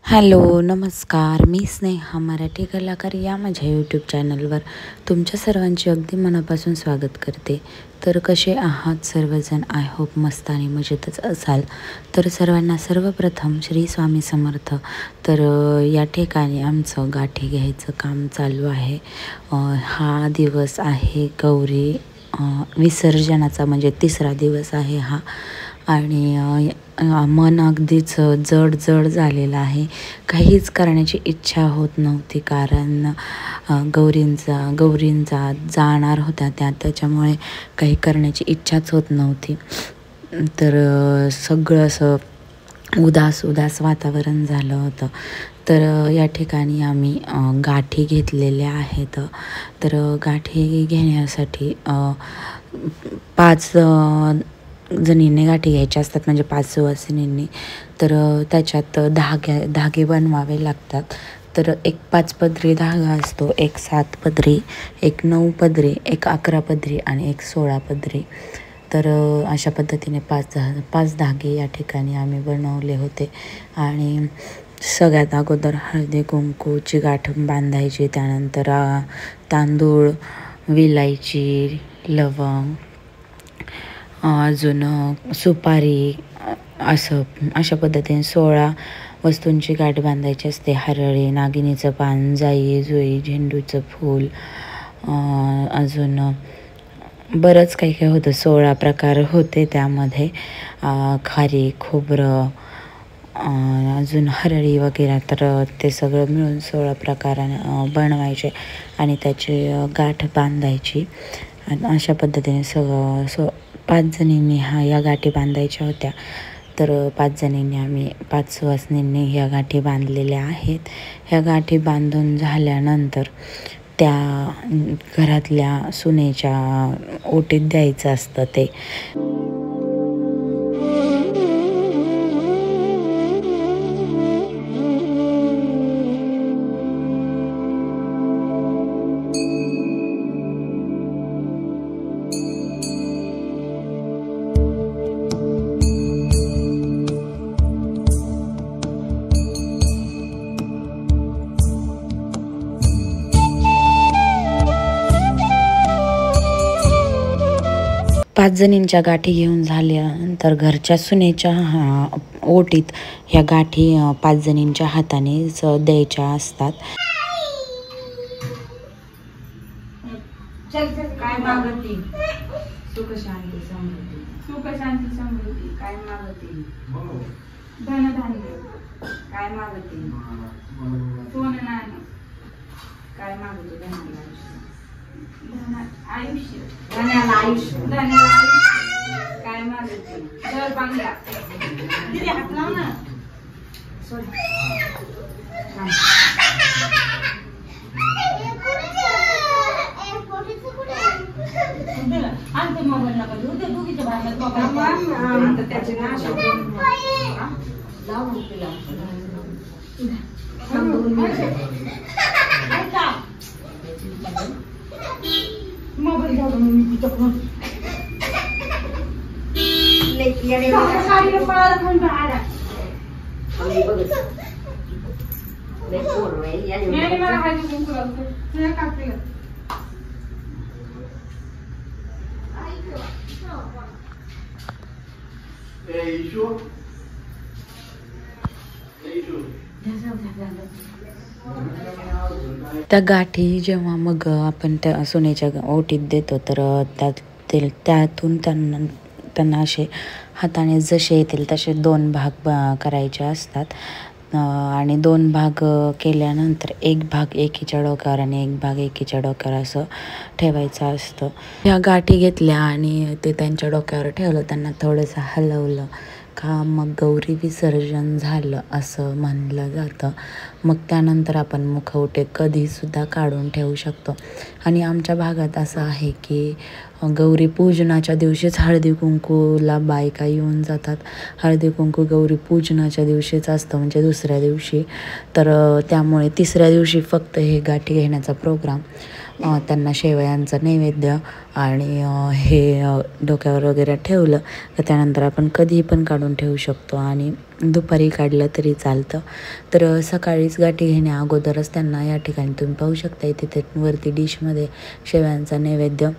Hello नमस्कार, मी स्नेहा मराठी कलाकार या माझ्या यूट्यूब चॅनलवर तुमच्या सर्वांचे अगदी मनापासून स्वागत करते. तर कसे आहात सर्वजण? आय होप मस्त आणि मजेतच असाल. तर सर्वांना सर्वप्रथम श्री स्वामी समर्थ. तर या ठिकाणी आमचं गाठी घ्यायचं काम चालू आहे. हा दिवस आहे गौरी विसर्जनाचा, म्हणजे तिसरा दिवस आहे हा. आणि मन अगदीच जड झालेलं आहे. काहीच करण्याची इच्छा होत नव्हती, कारण गौरींचा जाणार होता त्याच्यामुळे काही करण्याची इच्छाच होत नव्हती. तर सगळं असं उदास वातावरण झालं होतं. तर या ठिकाणी आम्ही गाठी घेतलेल्या आहेत. तर गाठी घेण्यासाठी 5 जणींनी गाठी घ्यायच्या असतात, म्हणजे 5 सुवासिनींनी. तर त्याच्यात धागे बनवावे लागतात. तर एक 5 पदरी धागा असतो, एक 7 पदरी, एक 9 पदरी, एक 11 पदरी आणि एक 16 पदरी. तर अशा पद्धतीने 5 धागे या ठिकाणी आम्ही बनवले होते. आणि सगळ्यात अगोदर हळदी कुंकूची गाठ बांधायची, त्यानंतर तांदूळ, विलायची, लवंग, अजून सुपारी, अशा पद्धतीने 16 वस्तूंची गाठ बांधायची असते. हरळी, नागिनीचं पान, जाई जुई, झेंडूचं फूल, अजून बरंच काही होतं. 16 प्रकार होते त्यामध्ये. खारी, खोबरं, अजून हरळी वगैरे. तर ते सगळं मिळून 16 प्रकारानं बनवायचे आणि त्याची गाठ बांधायची. आणि अशा पद्धतीने सगळं 5 जणींनी या गाठी बांधायच्या होत्या. तर 5 जणींनी आम्ही 5 सुवासिनींनी ह्या गाठी बांधलेल्या आहेत. ह्या गाठी बांधून झाल्यानंतर त्या घरातल्या सुनेच्या ओटीत द्यायचं असतं ते. पाच जणींच्या गाठी घेऊन झाल्यानंतर घरच्या सुनेच्या ओटीत ह्या गाठी 5 जणींच्या हातानेच द्यायच्या असतात. काय मागती? सुख शांती समृद्धी. सुख शांती समृद्धी. काय मागती? धन धान्य. काय मागती? सोनं नाणं. काय मागती? धनाला आयुष्य. धनाला आयुष्य. धनाला आयुष्य. काय मागती? घर बांगला. किती हात लाव ना. सोड. आमच्या मोबाईल नका घेऊ, ते दोघीच्या भागात मोबाईल त्याचे नाश लावून तिला मोबाईल घालून मी तिच्याकडून त्या गाठी जेव्हा मग आपण त्या सोन्याच्या ओटीत देतो, तर त्यातून त्यांना असे हाताने जसे येतील तसे 2 भाग करायचे असतात. आणि 2 भाग केल्यानंतर एक भाग एकीच्या डोक्यावर आणि एक भाग एकीच्या डोक्यावर असं ठेवायचं असतं. ह्या गाठी घेतल्या आणि ते त्यांच्या डोक्यावर ठेवलं, त्यांना थोडंसं हलवलं का मग गौरी विसर्जन झालं असं म्हणलं जातं. मग त्यानंतर आपण मुखवटे कधीसुद्धा काढून ठेवू शकतो. आणि आमच्या भागात असं आहे की गौरी पूजनाच्या दिवशीच हळदी कुंकूला बायका येऊन जातात. हळदी कुंकू गौरी पूजनाच्या दिवशीच असतं, म्हणजे दुसऱ्या दिवशी. तर त्यामुळे तिसऱ्या दिवशी फक्त हे गाठी घेण्याचा प्रोग्राम, त्यांना शेवयांचा नैवेद्य आणि हे डोक्यावर वगैरे ठेवलं तर त्यानंतर आपण कधीही पण काढून ठेवू शकतो आणि दुपारी काढलं तरी चालतं. तर सकाळीच गाठी घेण्या अगोदरच त्यांना या ठिकाणी तुम्ही पाहू शकता तिथे वरती डिशमध्ये शेवयांचा नैवेद्य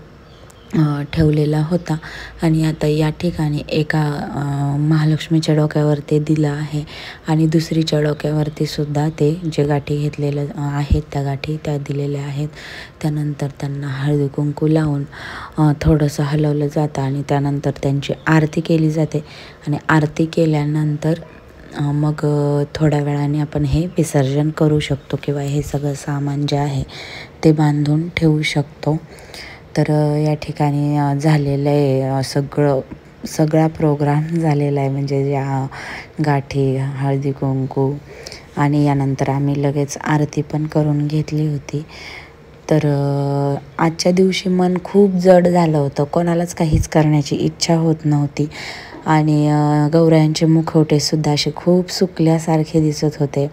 ठेवलेला होता. आणि आता या ठिकाणी एका महालक्ष्मीच्या डोक्यावर ते दिलं आहे आणि दुसरीच्या डोक्यावरती सुद्धा ते जे गाठी घेतलेलं आहेत त्या गाठी त्या दिलेल्या आहेत. त्यानंतर त्यांना हळदी कुंकू लावून थोडंसं हलवलं जातं आणि त्यानंतर त्यांची आरती केली जाते आणि आरती केल्यानंतर मग थोड्या वेळाने आपण हे विसर्जन करू शकतो किंवा हे सगळं सामान जे आहे ते बांधून ठेवू शकतो. तर या ठिकाणी झालेलं आहे सगळा प्रोग्राम झालेला आहे, म्हणजे ज्या गाठी हळदी कुंकू आणि यानंतर आम्ही लगेच आरती पण करून घेतली होती. तर आजच्या दिवशी मन खूप जड झालं होतं, कोणालाच काहीच करण्याची इच्छा होत नव्हती आणि गौरायांचे मुखवटेसुद्धा असे खूप सुकल्यासारखे दिसत होते.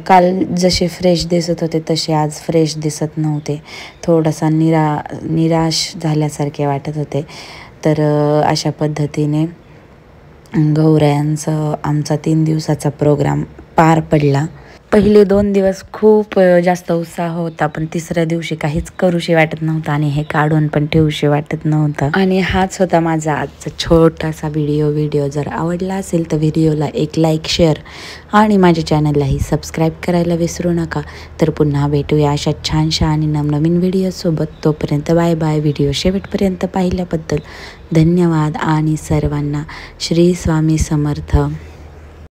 काल जसे फ्रेश दिसत होते तसे आज फ्रेश दिसत नव्हते, थोडासा निराश झाल्यासारखे वाटत होते. तर अशा पद्धतीने गौरायांचा आमचा 3 दिवसाचा प्रोग्राम पार पडला. पहिले 2 दिवस खूप जास्त उत्साह होता, पण तिसऱ्या दिवशी काहीच करूशी वाटत नव्हतं आणि हे काढून पण ठेवूशी वाटत नव्हतं. आणि हाच होता माझा आजचा छोटासा व्हिडिओ जर आवडला असेल तर व्हिडिओला एक लाईक, शेअर आणि माझ्या चॅनललाही सबस्क्राईब करायला विसरू नका. तर पुन्हा भेटूया अशा छानशा आणि नवनवीन व्हिडिओसोबत. तोपर्यंत बाय बाय. व्हिडिओ शेवटपर्यंत पाहिल्याबद्दल धन्यवाद आणि सर्वांना श्री स्वामी समर्थ.